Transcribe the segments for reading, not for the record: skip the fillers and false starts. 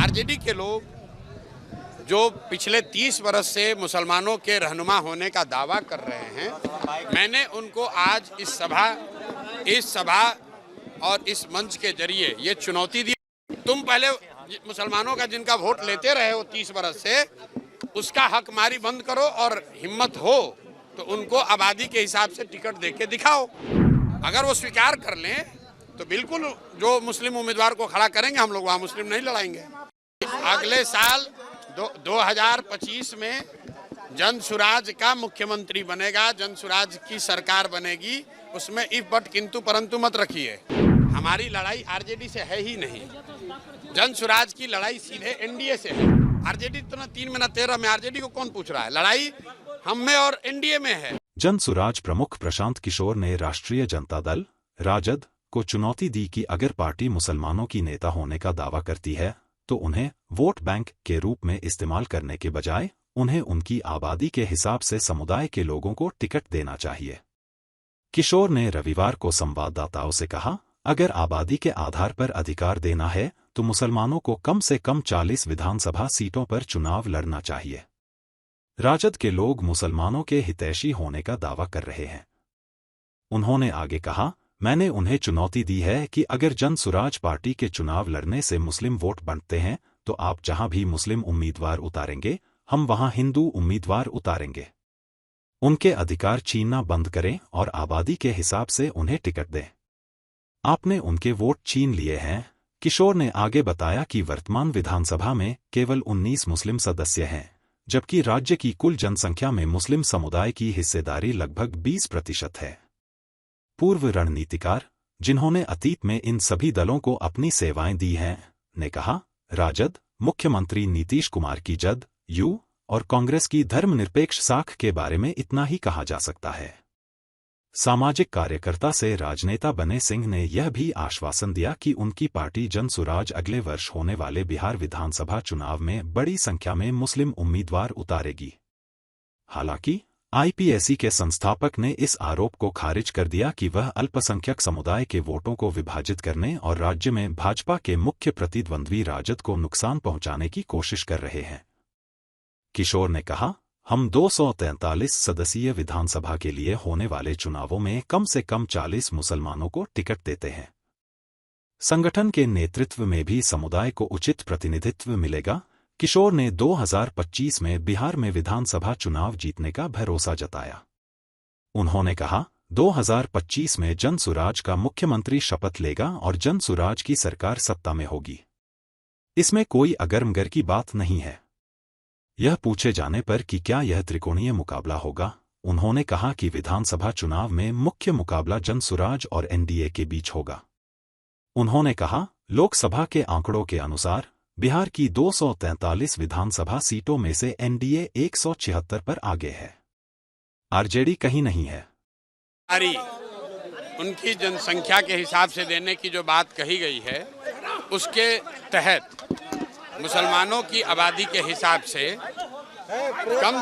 RJD के लोग जो पिछले 30 बरस से मुसलमानों के रहनुमा होने का दावा कर रहे हैं, मैंने उनको आज इस सभा और इस मंच के जरिए ये चुनौती दी। तुम पहले मुसलमानों का जिनका वोट लेते रहे हो 30 बरस से, उसका हक मारी बंद करो और हिम्मत हो तो उनको आबादी के हिसाब से टिकट देके दिखाओ। अगर वो स्वीकार कर लें तो बिल्कुल जो मुस्लिम उम्मीदवार को खड़ा करेंगे, हम लोग वहाँ मुस्लिम नहीं लड़ाएंगे। अगले साल 2025 में जन सुराज का मुख्यमंत्री बनेगा, जन सुराज की सरकार बनेगी। उसमें इफ बट किंतु परंतु मत रखिए। हमारी लड़ाई आरजेडी से है ही नहीं। जन सुराज की लड़ाई सीधे एनडीए से है। आरजेडी तो ना 3 में ना 13 में, आरजेडी को कौन पूछ रहा है? लड़ाई हम में और एनडीए में है। जन सुराज प्रमुख प्रशांत किशोर ने राष्ट्रीय जनता दल राजद को चुनौती दी कि अगर पार्टी मुसलमानों की नेता होने का दावा करती है तो उन्हें वोट बैंक के रूप में इस्तेमाल करने के बजाय उन्हें उनकी आबादी के हिसाब से समुदाय के लोगों को टिकट देना चाहिए। किशोर ने रविवार को संवाददाताओं से कहा, अगर आबादी के आधार पर अधिकार देना है तो मुसलमानों को कम से कम 40 विधानसभा सीटों पर चुनाव लड़ना चाहिए। राजद के लोग मुसलमानों के हितैषी होने का दावा कर रहे हैं। उन्होंने आगे कहा, मैंने उन्हें चुनौती दी है कि अगर जन सुराज पार्टी के चुनाव लड़ने से मुस्लिम वोट बनते हैं तो आप जहां भी मुस्लिम उम्मीदवार उतारेंगे, हम वहां हिंदू उम्मीदवार उतारेंगे। उनके अधिकार छीनना बंद करें और आबादी के हिसाब से उन्हें टिकट दें। आपने उनके वोट छीन लिए हैं। किशोर ने आगे बताया कि वर्तमान विधानसभा में केवल 19 मुस्लिम सदस्य हैं, जबकि राज्य की कुल जनसंख्या में मुस्लिम समुदाय की हिस्सेदारी लगभग 20% है। पूर्व रणनीतिकार, जिन्होंने अतीत में इन सभी दलों को अपनी सेवाएं दी हैं, ने कहा, राजद, मुख्यमंत्री नीतीश कुमार की जदयू और कांग्रेस की धर्मनिरपेक्ष साख के बारे में इतना ही कहा जा सकता है। सामाजिक कार्यकर्ता से राजनेता बने सिंह ने यह भी आश्वासन दिया कि उनकी पार्टी जन सुराज अगले वर्ष होने वाले बिहार विधानसभा चुनाव में बड़ी संख्या में मुस्लिम उम्मीदवार उतारेगी। हालांकि आईपीएसी के संस्थापक ने इस आरोप को खारिज कर दिया कि वह अल्पसंख्यक समुदाय के वोटों को विभाजित करने और राज्य में भाजपा के मुख्य प्रतिद्वंद्वी राजद को नुकसान पहुंचाने की कोशिश कर रहे हैं। किशोर ने कहा, हम 243 सदस्यीय विधानसभा के लिए होने वाले चुनावों में कम से कम 40 मुसलमानों को टिकट देते हैं। संगठन के नेतृत्व में भी समुदाय को उचित प्रतिनिधित्व मिलेगा। किशोर ने 2025 में बिहार में विधानसभा चुनाव जीतने का भरोसा जताया। उन्होंने कहा, 2025 में जन सुराज का मुख्यमंत्री शपथ लेगा और जन सुराज की सरकार सत्ता में होगी। इसमें कोई अगरमगर की बात नहीं है। यह पूछे जाने पर कि क्या यह त्रिकोणीय मुकाबला होगा, उन्होंने कहा कि विधानसभा चुनाव में मुख्य मुकाबला जन सुराज और एनडीए के बीच होगा। उन्होंने कहा, लोकसभा के आंकड़ों के अनुसार बिहार की 243 विधानसभा सीटों में से एनडीए 176 पर आगे है। आरजेडी कहीं नहीं है। उनकी जनसंख्या के हिसाब से देने की जो बात कही गई है, उसके तहत मुसलमानों की आबादी के हिसाब से कम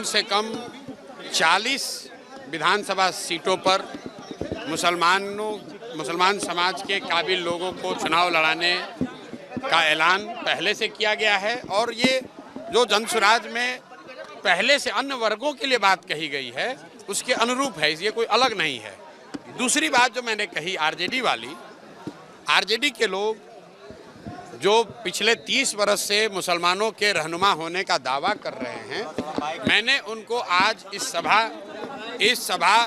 से कम 40 विधानसभा सीटों पर मुसलमान समाज के काबिल लोगों को चुनाव लड़ाने का ऐलान पहले से किया गया है। और ये जो जनसुराज में पहले से अन्य वर्गों के लिए बात कही गई है, उसके अनुरूप है, ये कोई अलग नहीं है। दूसरी बात जो मैंने कही आरजेडी वाली, आरजेडी के लोग जो पिछले 30 बरस से मुसलमानों के रहनुमा होने का दावा कर रहे हैं, मैंने उनको आज इस सभा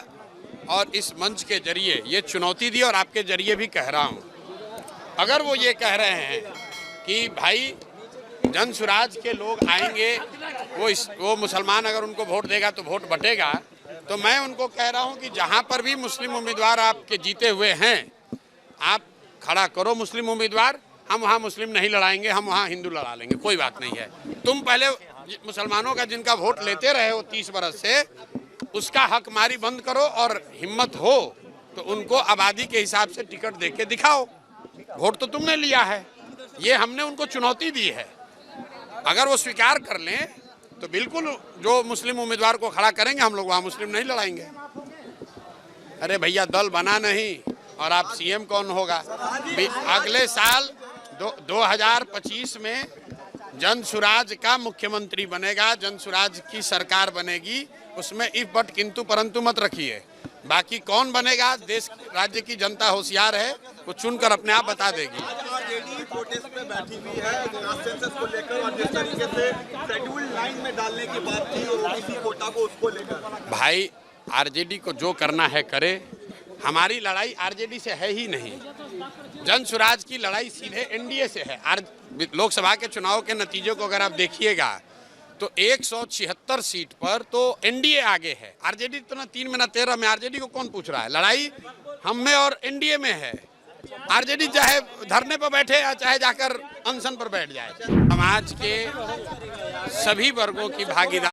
और इस मंच के जरिए ये चुनौती दी और आपके जरिए भी कह रहा हूँ। अगर वो ये कह रहे हैं कि भाई जन सुराज के लोग आएंगे, वो मुसलमान अगर उनको वोट देगा तो वोट बटेगा, तो मैं उनको कह रहा हूँ कि जहाँ पर भी मुस्लिम उम्मीदवार आपके जीते हुए हैं, आप खड़ा करो मुस्लिम उम्मीदवार। हम वहाँ मुस्लिम नहीं लड़ाएंगे, हम वहाँ हिंदू लड़ा लेंगे, कोई बात नहीं है। तुम पहले मुसलमानों का जिनका वोट लेते रहे हो 30 बरस से, उसका हक मारी बंद करो और हिम्मत हो तो उनको आबादी के हिसाब से टिकट देके दिखाओ। वोट तो तुमने लिया है, ये हमने उनको चुनौती दी है। अगर वो स्वीकार कर लें तो बिल्कुल जो मुस्लिम उम्मीदवार को खड़ा करेंगे, हम लोग वहाँ मुस्लिम नहीं लड़ाएंगे। अरे भैया, दल बना नहीं, और आप सीएम कौन होगा। अगले साल 2025 में जन सुराज का मुख्यमंत्री बनेगा, जन सुराज की सरकार बनेगी। उसमें इफ बट किंतु परंतु मत रखिए। बाकी कौन बनेगा, देश राज्य की जनता होशियार है, वो चुनकर अपने आप बता देगी। आरजेडी प्रोटेस्ट पे बैठी हुई है सेंसस को लेकर, और जिस तरीके से शेड्यूल्ड लाइन में डालने की बात की ओबीसी कोटा को, उसको लेकर। भाई आरजेडी को जो करना है करे, हमारी लड़ाई आरजेडी से है ही नहीं। जन सुराज की लड़ाई सीधे एनडीए से है। लोकसभा के चुनाव के नतीजों को अगर आप देखिएगा तो 176 सीट पर तो एनडीए आगे है। आरजेडी तो ना 3 में ना 13 में। आरजेडी को कौन पूछ रहा है? लड़ाई हम में और एनडीए में है। आरजेडी चाहे धरने पर बैठे या चाहे जाकर अनशन पर बैठ जाए। समाज के सभी वर्गों की भागीदारी